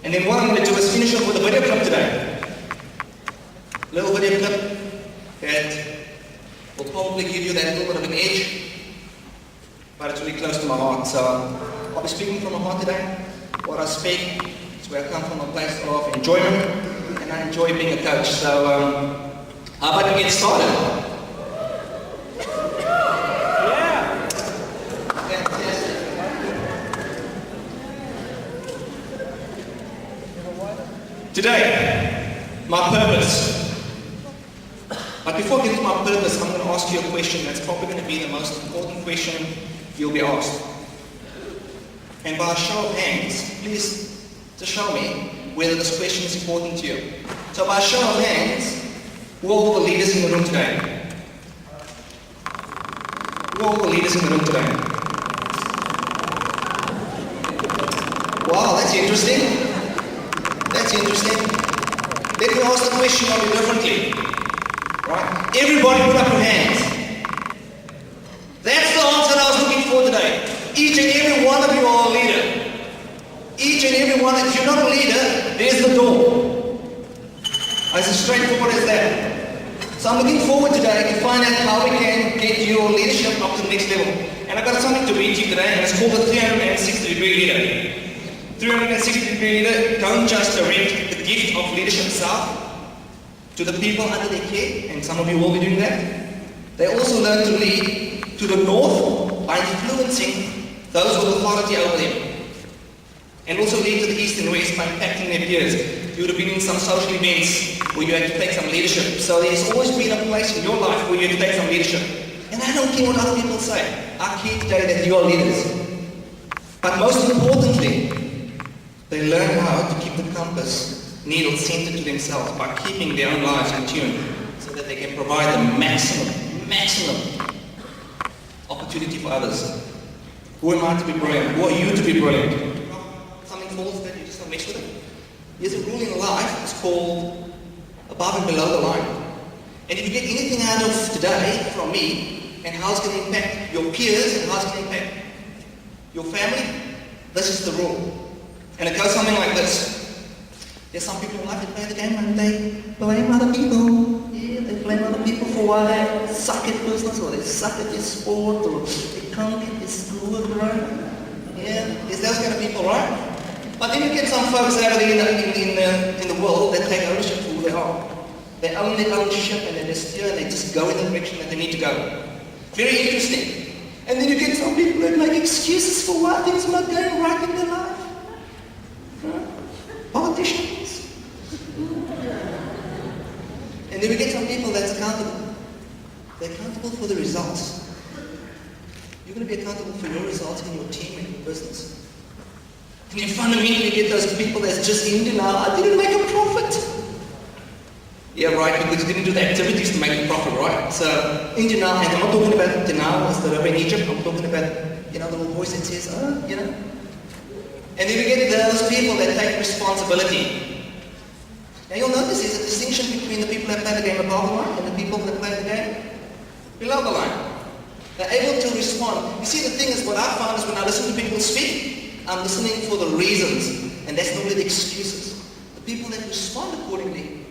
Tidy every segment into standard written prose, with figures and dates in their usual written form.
And then what I'm going to do is finish off with a video clip today. A little video clip that will probably give you that little bit of an edge, but it's really close to my heart. So I'll be speaking from my heart today. What I speak is where I come from, a place of enjoyment, and I enjoy being a coach. So how about we get started? Today, my purpose. But before I get to my purpose, I'm going to ask you a question that's probably going to be the most important question you'll be asked. And by a show of hands, please just show me whether this question is important to you. So by a show of hands, who are all the leaders in the room today? Who are all the leaders in the room today? Wow, that's interesting. That's interesting. Let me ask the question a bit differently. Right? Everybody put up your hands. That's the answer I was looking for today. Each and every one of you are a leader. Each and every one, if you're not a leader, there's the door. As straightforward as that. So I'm looking forward today to find out how we can get your leadership up to the next level. And I've got something to read to you today, and it's called the 360-degree leader. 360-degree leader don't just direct the gift of leadership south to the people under their care, and some of you will be doing that. They also learn to lead to the north by influencing those with authority over them. And also lead to the east and west by impacting their peers. You would have been in some social events where you had to take some leadership. So there's always been a place in your life where you have to take some leadership. And I don't care what other people say. I care today that you are leaders. But most importantly, they learn how to keep the compass needle centered to themselves by keeping their own lives in tune so that they can provide the maximum opportunity for others. Who am I to be brilliant? Who are you to be brilliant? Something falls that you just don't mess with it. There's a rule in life, it's called above and below the line. And if you get anything out of today from me and how it's going to impact your peers and how it's going to impact your family, this is the rule. And it goes something like this. There's some people in life that play the game and they blame other people. Yeah, they blame other people for why they suck at business or they suck at their sport or they can't get their school right. Yeah, there's those kind of people, right? But then you get some folks out there in the world that take ownership for who they are. They own their own ship and they just steer and they just go in the direction that they need to go. Very interesting. And then you get some people that make excuses for why things are not going right in their life. Politicians. And then we get some people that's accountable. They're accountable for the results. You're going to be accountable for your results in your team and your business. And you fundamentally get those people that's just in denial. I didn't make a profit. Yeah, right, because you didn't do the activities to make a profit, right? So, in denial, and I'm not talking about denial as the river in Egypt. I'm talking about, the little voice that says, And then we get those people that take responsibility. Now you'll notice there's a distinction between the people that play the game above the line and the people that play the game below the line. They're able to respond. You see, the thing is, what I found is when I listen to people speak, I'm listening for the reasons, and that's not really the excuses. The people that respond accordingly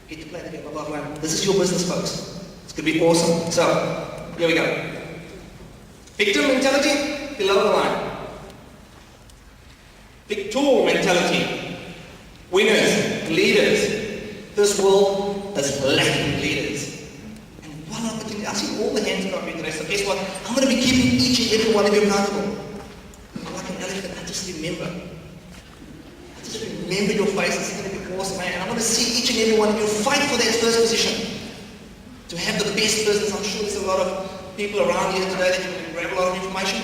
get to play the game above the line. This is your business, folks. It's going to be awesome. So, here we go. Victim mentality, below the line. Victor mentality. Winners, leaders. This world is lacking leaders. And what an opportunity. I see all the hands that are being raised. So guess what? I'm going to be keeping each and every one of you accountable. Like an elephant, I just remember. Remember your faces. It's going to be awesome, man. And I'm going to see each and every one of you fight for that first position. To have the best business. I'm sure there's a lot of people around here today that can grab a lot of information.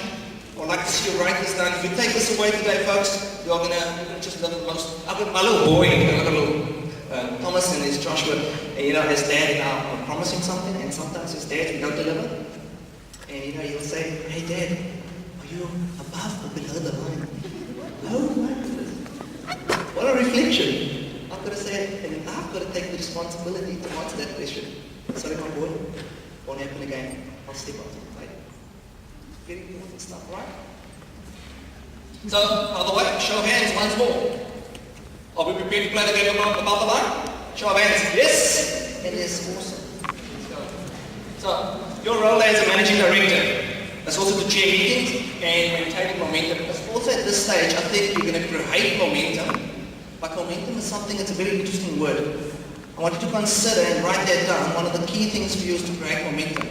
I'd like to see you write this down. If you take this away today, folks, you're gonna just love the most. I've got my little boy, I've got a little Thomas and his Joshua, and his dad, I'll promise him something, and sometimes his dad will not deliver. And he'll say, hey Dad, are you above or below the line? Oh my goodness. What a reflection. I've got to say, and I've got to take the responsibility to answer that question. Sorry, my boy, won't happen again. I'll step up to the plate. Very important stuff, right? So, by the way, show of hands once more. Are we prepared to play the game about the line? Show of hands. Yes? And yes, awesome. So, your role as a managing director is also to chair meetings and maintaining momentum. Because also at this stage, I think you're going to create momentum. But momentum is something that's a very interesting word. I want you to consider and write that down. One of the key things for you is to create momentum.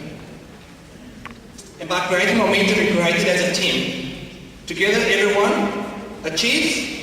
And by creating momentum, we create it as a team. Together, everyone achieves